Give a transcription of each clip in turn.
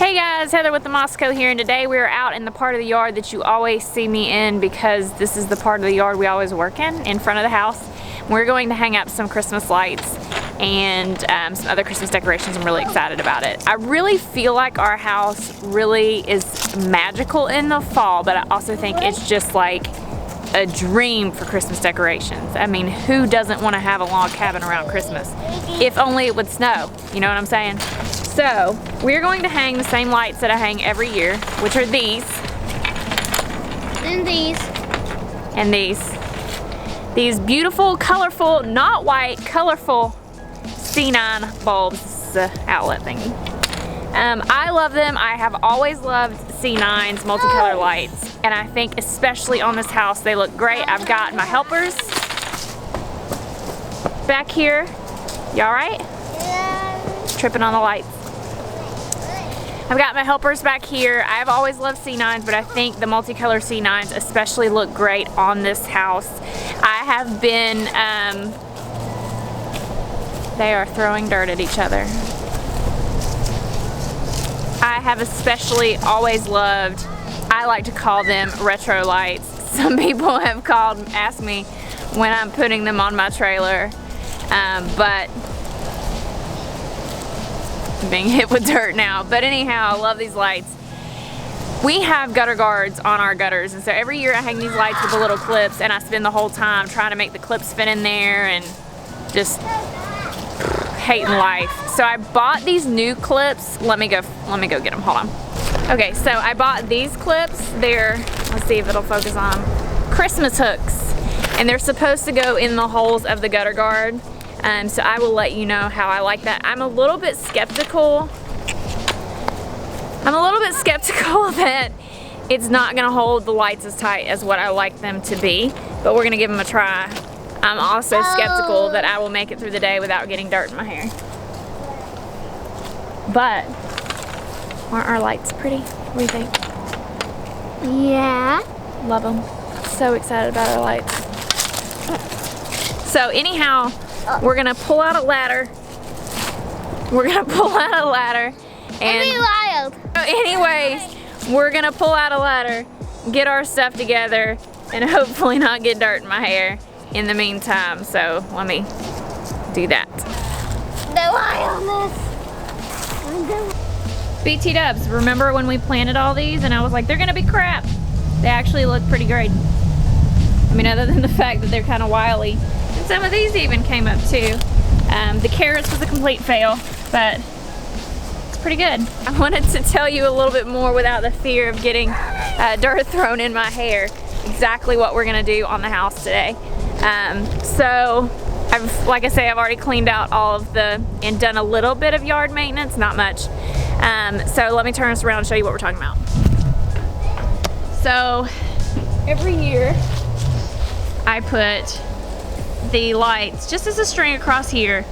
Hey guys, Heather with the Moscow here, and today we're out in the part of the yard that you always see me in because this is the part of the yard we always work in front of the house. We're going to hang up some Christmas lights and some other Christmas decorations. I'm really excited about it. I really feel like our house really is magical in the fall, but I also think it's just like a dream for Christmas decorations. I mean, who doesn't want to have a log cabin around Christmas? If only it would snow, you know what I'm saying? So, we're going to hang the same lights that I hang every year, which are these. And these. And these. These beautiful, colorful, not white, colorful C9 bulbs, outlet thingy. I love them. I have always loved C9's multicolor lights, and I think especially on this house they look great. I've got my helpers back here. Y'all right? Tripping on the lights. I've got my helpers back here. I've always loved C9s, but I think the multicolor C9s especially look great on this house. I have been, they are throwing dirt at each other. I have especially always loved, I like to call them retro lights. Some people have asked me when I'm putting them on my trailer, but I'm being hit with dirt now. But anyhow, I love these lights. We have gutter guards on our gutters, and so every year I hang these lights with the little clips, and I spend the whole time trying to make the clips fit in there and just hating life. So I bought these new clips. Let me go get them. Hold on. Okay, so I bought these clips. They're, let's see if it'll focus on, Christmas hooks, and they're supposed to go in the holes of the gutter guard. So I will let you know how I like that. I'm a little bit skeptical that it's not gonna hold the lights as tight as what I like them to be, but we're gonna give them a try. I'm also skeptical that I will make it through the day without getting dirt in my hair. But, aren't our lights pretty? What do you think? Yeah. Love them. So excited about our lights. So anyhow, we're gonna pull out a ladder. And be wild. Anyways, we're gonna pull out a ladder, get our stuff together, and hopefully not get dirt in my hair in the meantime. So let me do that. The wildness. BT dubs, remember when we planted all these and I was like, they're gonna be crap? They actually look pretty great. I mean, other than the fact that they're kind of wily. And some of these even came up too. The carrots was a complete fail, but it's pretty good. I wanted to tell you a little bit more without the fear of getting dirt thrown in my hair, exactly what we're gonna do on the house today. So, like I say, I've already cleaned out all of and done a little bit of yard maintenance, not much. So let me turn this around and show you what we're talking about. So, every year, I put the lights just as a string across here.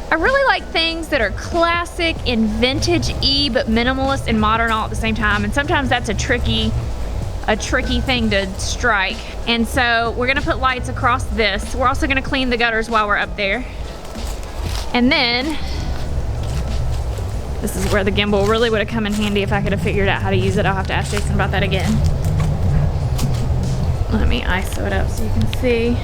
I really like things that are classic and vintage-y, but minimalist and modern all at the same time. And sometimes that's a tricky thing to strike. And so we're gonna put lights across this. We're also gonna clean the gutters while we're up there. And then, this is where the gimbal really would have come in handy if I could have figured out how to use it. I'll have to ask Jason about that again. Let me ISO it up so you can see.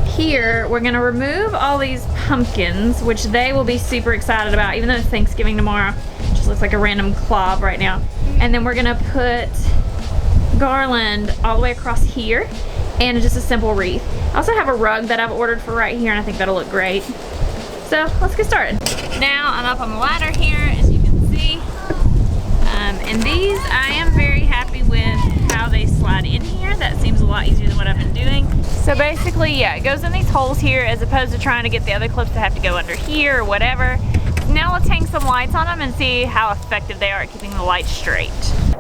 Here, we're gonna remove all these pumpkins, which they will be super excited about, even though it's Thanksgiving tomorrow. It just looks like a random clob right now. And then we're gonna put garland all the way across here, and just a simple wreath. I also have a rug that I've ordered for right here, and I think that'll look great. So, let's get started. Now, I'm up on the ladder here, as you can see. And these, I am very happy with how they slide in here. That seems a lot easier than what I've been doing. So basically, yeah, it goes in these holes here as opposed to trying to get the other clips that have to go under here or whatever. Now let's hang some lights on them and see how effective they are at keeping the lights straight.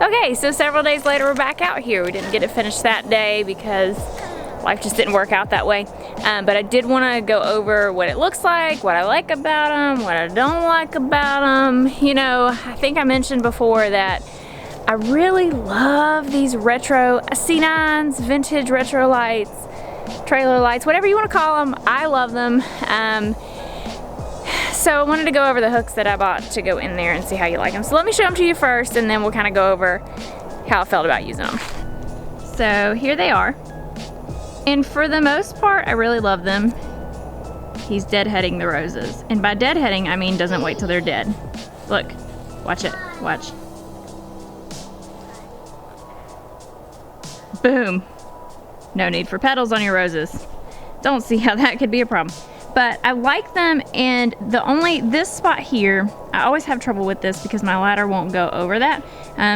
Okay, so several days later, we're back out here. We didn't get it finished that day because life just didn't work out that way. But I did want to go over what it looks like, what I like about them, what I don't like about them. You know, I think I mentioned before that I really love these retro C9s, vintage retro lights, trailer lights, whatever you want to call them. I love them. So I wanted to go over the hooks that I bought to go in there and see how you like them. So let me show them to you first, and then we'll kind of go over how I felt about using them. So here they are. And for the most part, I really love them. He's deadheading the roses. And by deadheading, I mean doesn't wait till they're dead. Look, watch it, watch. Boom. No need for petals on your roses. Don't see how that could be a problem. But I like them, and this spot here, I always have trouble with this because my ladder won't go over that.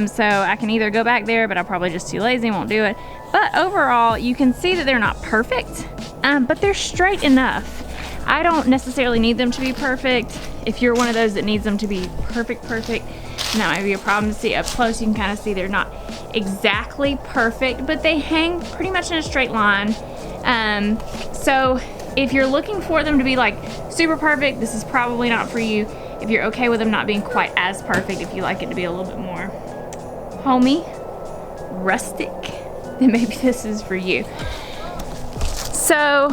So I can either go back there, but I'm probably just too lazy and won't do it. But overall, you can see that they're not perfect, but they're straight enough. I don't necessarily need them to be perfect. If you're one of those that needs them to be perfect, then that might be a problem to see up close. You can kind of see they're not exactly perfect, but they hang pretty much in a straight line. So if you're looking for them to be like super perfect, this is probably not for you. If you're okay with them not being quite as perfect, if you like it to be a little bit more homey, rustic, then maybe this is for you. So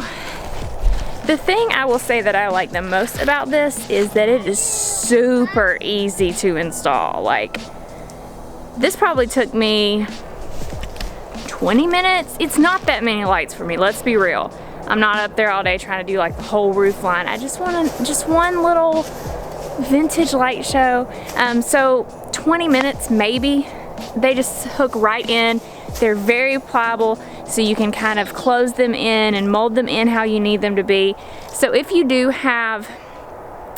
the thing I will say that I like the most about this is that it is super easy to install. Like, this probably took me 20 minutes. It's not that many lights for me, let's be real. I'm not up there all day trying to do like the whole roof line. I just want just one little vintage light show. So 20 minutes maybe. They just hook right in. They're very pliable, so you can kind of close them in and mold them in how you need them to be. So if you do have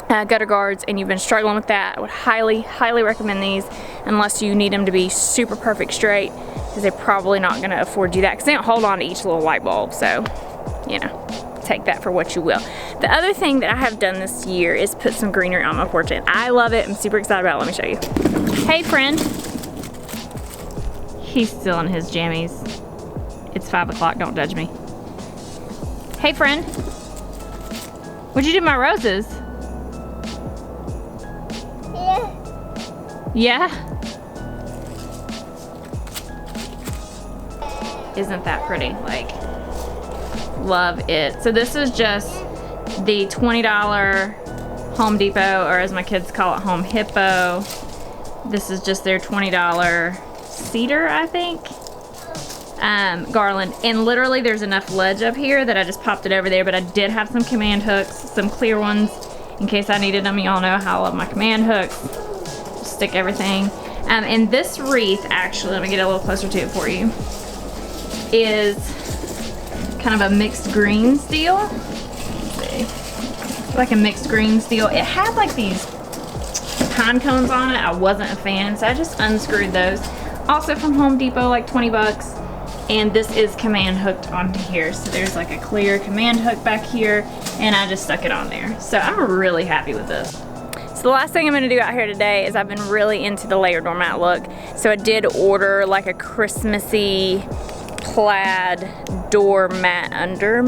gutter guards and you've been struggling with that, I would highly, highly recommend these, unless you need them to be super perfect straight, because they're probably not going to afford you that, because they don't hold on to each little light bulb. So, you know, take that for what you will. The other thing that I have done this year is put some greenery on my porch, and I love it. I'm super excited about it. Let me show you. Hey, friend. He's still in his jammies. It's 5 o'clock, don't judge me. Hey, friend. What'd you do to my roses? Yeah. Yeah? Isn't that pretty? Like, love it. So this is just the $20 Home Depot, or as my kids call it, Home Hippo. This is just their $20 cedar, I think, garland. And literally there's enough ledge up here that I just popped it over there, but I did have some command hooks, some clear ones, in case I needed them. Y'all know how I love my command hooks. Just stick everything. And this wreath, actually, let me get a little closer to it for you, is kind of a mixed greens deal. Let's see. It's like a mixed greens deal. It had like these pine cones on it. I wasn't a fan, so I just unscrewed those. Also from Home Depot, like 20 bucks. And this is command hooked onto here. So there's like a clear command hook back here, and I just stuck it on there. So I'm really happy with this. So the last thing I'm gonna do out here today is I've been really into the layered doormat look. So I did order like a Christmassy plaid doormat under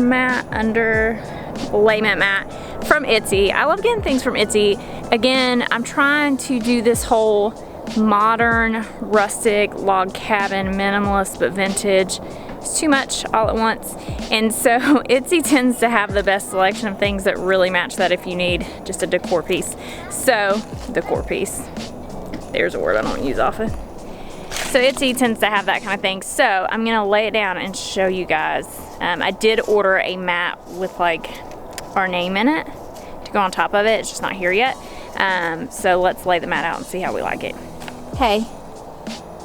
laymat mat from Etsy. I love getting things from Etsy. Again, I'm trying to do this whole modern, rustic, log cabin, minimalist but vintage. It's too much all at once. And so Etsy tends to have the best selection of things that really match that if you need just a decor piece. So, decor piece. There's a word I don't use often. So Etsy tends to have that kind of thing. So I'm gonna lay it down and show you guys. I did order a mat with like our name in it to go on top of it. It's just not here yet. So let's lay the mat out and see how we like it. Hey,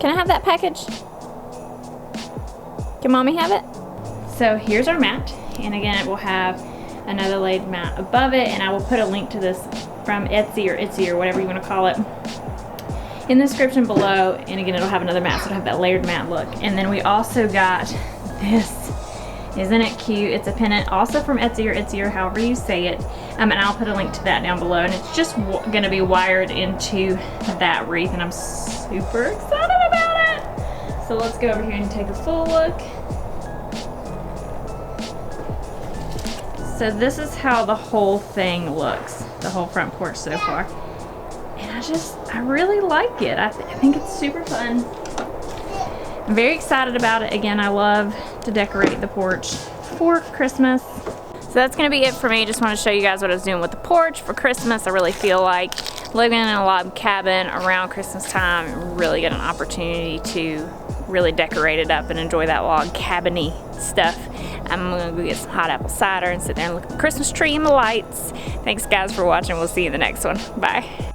can I have that package? Can mommy have it? So here's our mat, and again it will have another laid mat above it, and I will put a link to this from Etsy or whatever you want to call it in the description below. And again, it'll have another mat, so it'll have that layered mat look. And then we also got this. Isn't it cute? It's a pennant, also from Etsy or however you say it. And I'll put a link to that down below. And it's just gonna be wired into that wreath, and I'm super excited about it. So let's go over here and take a full look. So this is how the whole thing looks, the whole front porch so far. And I really like it. I think it's super fun. I'm very excited about it. Again, I love to decorate the porch for Christmas. So that's gonna be it for me. Just want to show you guys what I was doing with the porch for Christmas. I really feel like living in a log cabin around Christmas time, really get an opportunity to really decorate it up and enjoy that log cabin-y stuff. I'm gonna go get some hot apple cider and sit there and look at the Christmas tree and the lights. Thanks guys for watching. We'll see you in the next one. Bye.